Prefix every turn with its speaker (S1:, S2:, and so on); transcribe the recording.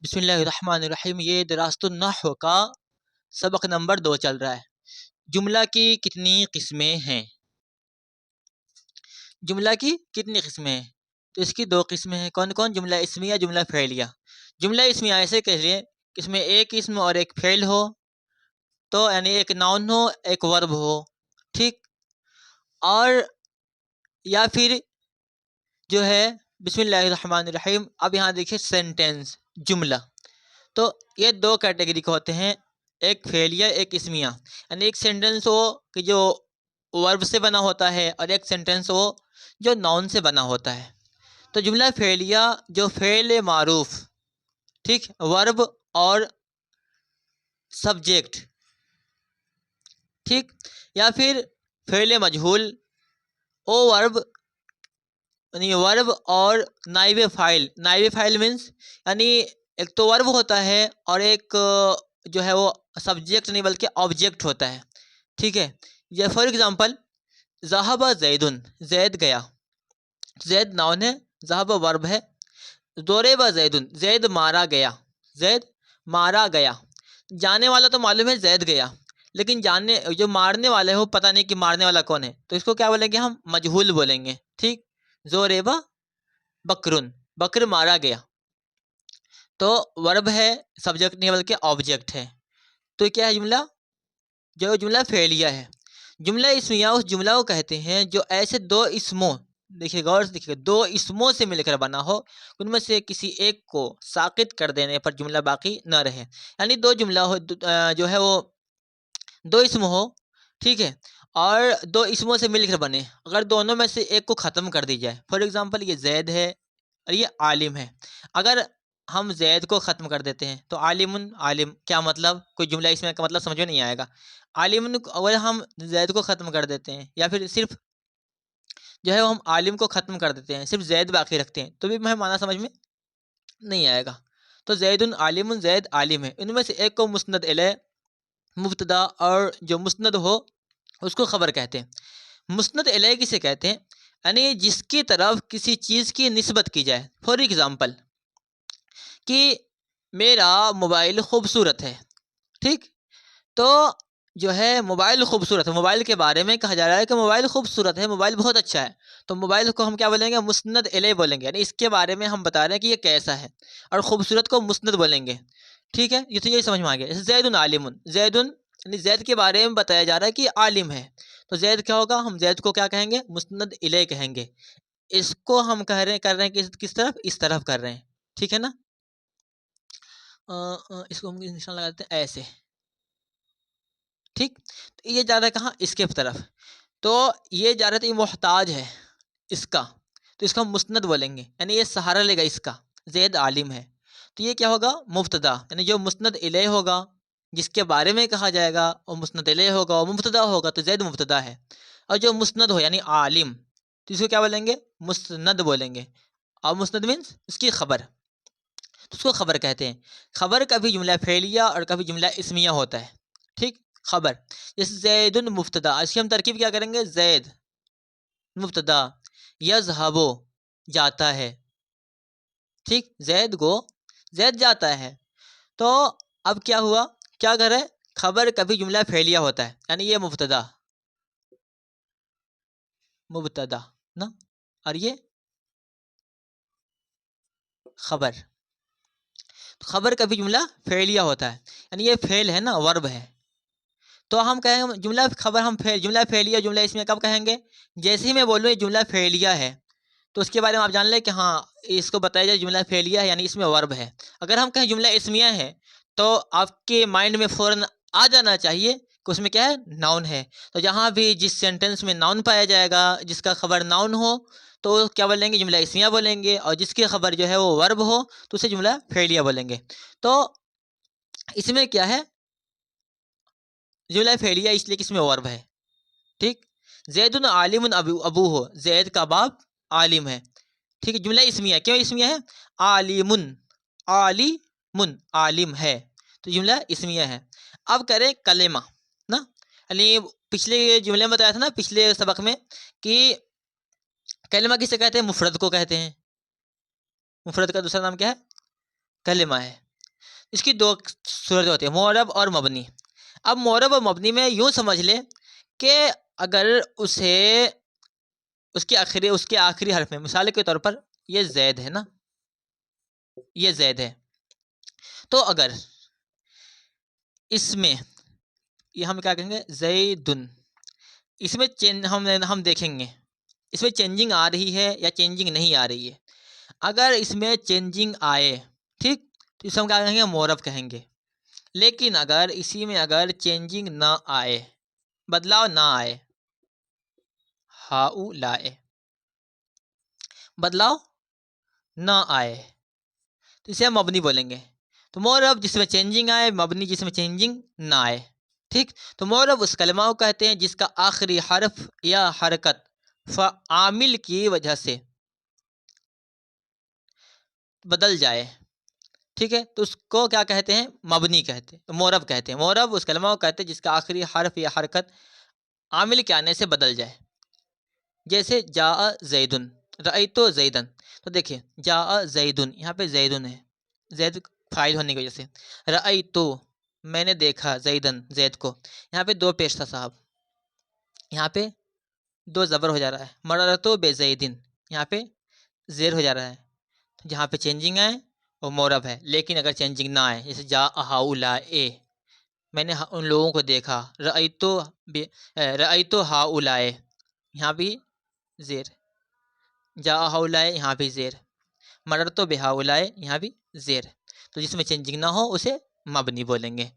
S1: بسم اللہ الرحمن الرحیم۔ یہ دراست النحو کا سبق نمبر 2 چل رہا ہے۔ جملہ کی کتنی قسمیں ہیں؟ جملہ کی کتنی قسمیں ہیں؟ تو اس کی 2 قسمیں ہیں۔ کون کون؟ جملہ اسمیہ، جملہ فعلیہ۔ جملہ اسمیہ ایسے کہہ لیں کہ اس میں ایک اسم اور ایک فعل ہو، تو یعنی ایک ناؤن ہو ایک ورب ہو، ٹھیک؟ اور یا پھر جو ہے بسم اللہ الرحمن الرحیم، اب یہاں دیکھیے سینٹینس، جملہ، تو یہ 2 کیٹیگری کے ہوتے ہیں، ایک فعلیہ ایک اسمیہ۔ یعنی ایک سینٹینس ہو کہ جو ورب سے بنا ہوتا ہے اور ایک سینٹینس ہو جو ناؤن سے بنا ہوتا ہے۔ تو جملہ فعلیہ جو فعل معروف، ٹھیک، ورب اور سبجیکٹ، ٹھیک، یا پھر فعل مجہول او ورب، یعنی ورب اور نائب فاعل۔ نائب فاعل مینس یعنی ایک تو ورب ہوتا ہے اور ایک جو ہے وہ سبجیکٹ نہیں بلکہ آبجیکٹ ہوتا ہے، ٹھیک ہے۔ یہ فار ایگزامپل ذہب زیدن، زید گیا، زید ناؤن ہے، ذہب ورب ہے۔ ضرب زیدن، زید مارا گیا، زید مارا گیا۔ جانے والا تو معلوم ہے زید گیا، لیکن جو مارنے والا ہے وہ پتہ نہیں کہ مارنے والا کون ہے، تو اس کو کیا بولیں گے ہم؟ مجہول بولیں گے، ٹھیک۔ ضرب بکرن، بکر مارا گیا، تو ورب ہے، سبجیکٹ نہیں بلکہ آبجیکٹ ہے۔ تو کیا ہے جملہ؟ جو جملہ فعلیہ ہے۔ جملہ اسمیہ اس جملہ کو کہتے ہیں جو ایسے 2 اسموں، دیکھیے غور سے دیکھیے، 2 اسموں سے مل کر بنا ہو، ان میں سے کسی ایک کو ساقط کر دینے پر جملہ باقی نہ رہے۔ یعنی 2 جملہ ہو، جو ہے وہ 2 اسم ہو، ٹھیک ہے، اور 2 اسموں سے مل کر بنے، اگر دونوں میں سے ایک کو ختم کر دی جائے، فار ایگزامپل یہ زید ہے اور یہ عالم ہے، اگر ہم زید کو ختم کر دیتے ہیں تو عالمن، عالم کیا مطلب؟ کوئی جملہ اس میں کا مطلب سمجھ میں نہیں آئے گا۔ عالمن اگر ہم زید کو ختم کر دیتے ہیں یا پھر صرف جو ہے ہم عالم کو ختم کر دیتے ہیں، صرف زید باقی رکھتے ہیں، تو بھی ہمیں معنی سمجھ میں نہیں آئے گا۔ تو زید عالم، زید عالم ہے، ان میں سے ایک کو مسند الیہ مبتدا اور جو مسند ہو اس کو خبر کہتے ہیں۔ مسند الیہ کسے کہتے ہیں؟ یعنی جس کی طرف کسی چیز کی نسبت کی جائے، فار ایگزامپل کہ میرا موبائل خوبصورت ہے، ٹھیک، تو جو ہے موبائل خوبصورت ہے، موبائل کے بارے میں کہا جا رہا ہے کہ موبائل خوبصورت ہے، موبائل بہت اچھا ہے، تو موبائل کو ہم کیا بولیں گے؟ مسند الیہ بولیں گے، یعنی اس کے بارے میں ہم بتا رہے ہیں کہ یہ کیسا ہے، اور خوبصورت کو مسند بولیں گے، ٹھیک ہے۔ یہ تو یہی سمجھ میں آ گیا۔ زید عالم، زید یعنی زید کے بارے میں بتایا جا رہا ہے کہ یہ عالم ہے، تو زید کیا ہوگا؟ ہم زید کو کیا کہیں گے؟ مسند الیہ کہیں گے۔ اس کو ہم کر رہے ہیں کس طرف؟ اس طرف کر رہے ہیں، ٹھیک ہے نا۔ اس کو ہم نشان لگا دیتے ہیں ایسے، ٹھیک۔ تو یہ جا رہا ہے کہاں؟ اس کے طرف، تو یہ جا رہا ہے، تو یہ محتاج ہے اس کا، تو اس کو ہم مسند بولیں گے، یعنی یہ سہارا لے گا اس کا، زید عالم ہے، تو یہ کیا ہوگا؟ مبتدا، یعنی جو مسند الیہ ہوگا جس کے بارے میں کہا جائے گا وہ مسند الیہ ہوگا، وہ مبتدا ہوگا، تو زید مبتدا ہے، اور جو مسند ہو یعنی عالم، تو اس کو کیا بولیں گے؟ مسند بولیں گے، اور مسند مینس اس کی خبر، تو اس کو خبر کہتے ہیں۔ خبر کبھی جملہ فعلیہ اور کبھی جملہ اسمیہ ہوتا ہے، ٹھیک۔ خبر جیسے زید مبتدا، اس کی ہم ترکیب کیا کریں گے؟ زید مبتدا، یذهب جاتا ہے، ٹھیک، زید گو، زید جاتا ہے، تو اب کیا ہوا؟ کیا کر رہے؟ خبر کبھی جملہ فعلیہ ہوتا ہے، یعنی یہ مبتدا، مبتدا نا، اور یہ خبر، خبر کبھی جملہ فعلیہ ہوتا ہے، یعنی یہ فعل ہے نا، ورب ہے، تو ہم کہیں گے جملہ خبر، ہم جملہ فعلیہ جملہ اسمیہ کب کہیں گے؟ جیسے ہی میں بولوں یہ جملہ فعلیہ ہے تو اس کے بارے میں آپ جان لیں کہ ہاں اس کو بتایا جائے جملہ فعلیہ ہے، یعنی اس میں ورب ہے۔ اگر ہم کہیں جملہ اسمیہ ہے تو آپ کے مائنڈ میں فوراً آ جانا چاہیے کہ اس میں کیا ہے؟ ناؤن ہے، تو جہاں بھی جس سینٹینس میں ناؤن پایا جائے گا، جس کا خبر ناؤن ہو تو کیا بولیں گے؟ جملہ اسمیہ بولیں گے، اور جس کی خبر جو ہے وہ ورب ہو تو اسے جملہ فعلیہ بولیں گے۔ تو اس میں کیا ہے؟ جملہ فعلیہ اس لیے کہ اس میں ورب ہے، ٹھیک۔ زید عالم ابو ہو، زید کا باپ عالم ہے، ٹھیک ہے۔ جملہ اسمیہ کیوں اسمیہ ہے؟ عالم، عالم، عالم ہے، تو جملہ اسمیہ ہے۔ اب کریں کلمہ نا، یعنی پچھلے جملے میں بتایا تھا نا، پچھلے سبق میں، کہ کلمہ کسے کہتے ہیں؟ مفرد کو کہتے ہیں، مفرد کا دوسرا نام کیا ہے؟ کلمہ ہے، اس کی دو صورت ہوتی ہے، معرب اور مبنی۔ اب معرب اور مبنی میں یوں سمجھ لے کہ اگر اسے اس کے آخری حرف میں، مثال کے طور پر یہ زید ہے نا، یہ زید ہے، تو اگر اس میں یہ ہم کیا کہیں گے زیدن، اس میں ہم دیکھیں گے اس میں چینجنگ آ رہی ہے یا چینجنگ نہیں آ رہی ہے۔ اگر اس میں چینجنگ آئے، ٹھیک، تو اس ہم کیا کہیں گے معرب کہیں گے۔ لیکن اگر اسی میں اگر چینجنگ نہ آئے، بدلاؤ نہ آئے، ہاؤلائے، بدلاؤ نہ آئے، تو اسے ہم مبنی بولیں گے۔ تو معرب جس میں چینجنگ آئے، مبنی جس میں چینجنگ نہ آئے، ٹھیک۔ تو معرب اس کلمہ کو کہتے ہیں جس کا آخری حرف یا حرکت عامل کی وجہ سے بدل جائے، ٹھیک ہے، تو اس کو کیا کہتے ہیں مبنی کہتے ہیں، معرب کہتے ہیں۔ معرب اس کلمہ کو کہتے ہیں جس کا آخری حرف یا حرکت عامل کے آنے سے بدل جائے، جیسے جاء زیدن، رأیت زیدن۔ تو دیکھیں جاء زیدن، یہاں پہ زیدن ہے، زید فاعل ہونے کی وجہ سے، رأیت میں نے دیکھا زیدن، زید کو، یہاں پہ دو پیش تھا صاحب، یہاں پہ دو زبر ہو جا رہا ہے، مررت بے زیدن، یہاں پہ زیر ہو جا رہا ہے، جہاں پہ چینجنگ آئے وہ معرب ہے۔ لیکن اگر چینجنگ نہ آئے، جیسے جاء ہؤلاء، میں نے ان لوگوں کو دیکھا، رأیت ہؤلاء، یہاں بھی زیر، جاء ہؤلاء یہاں بھی زیر، مررت بہؤلاء یہاں بھی زیر۔ تو جس میں چینجنگ نہ ہو اسے مبنی بولیں گے۔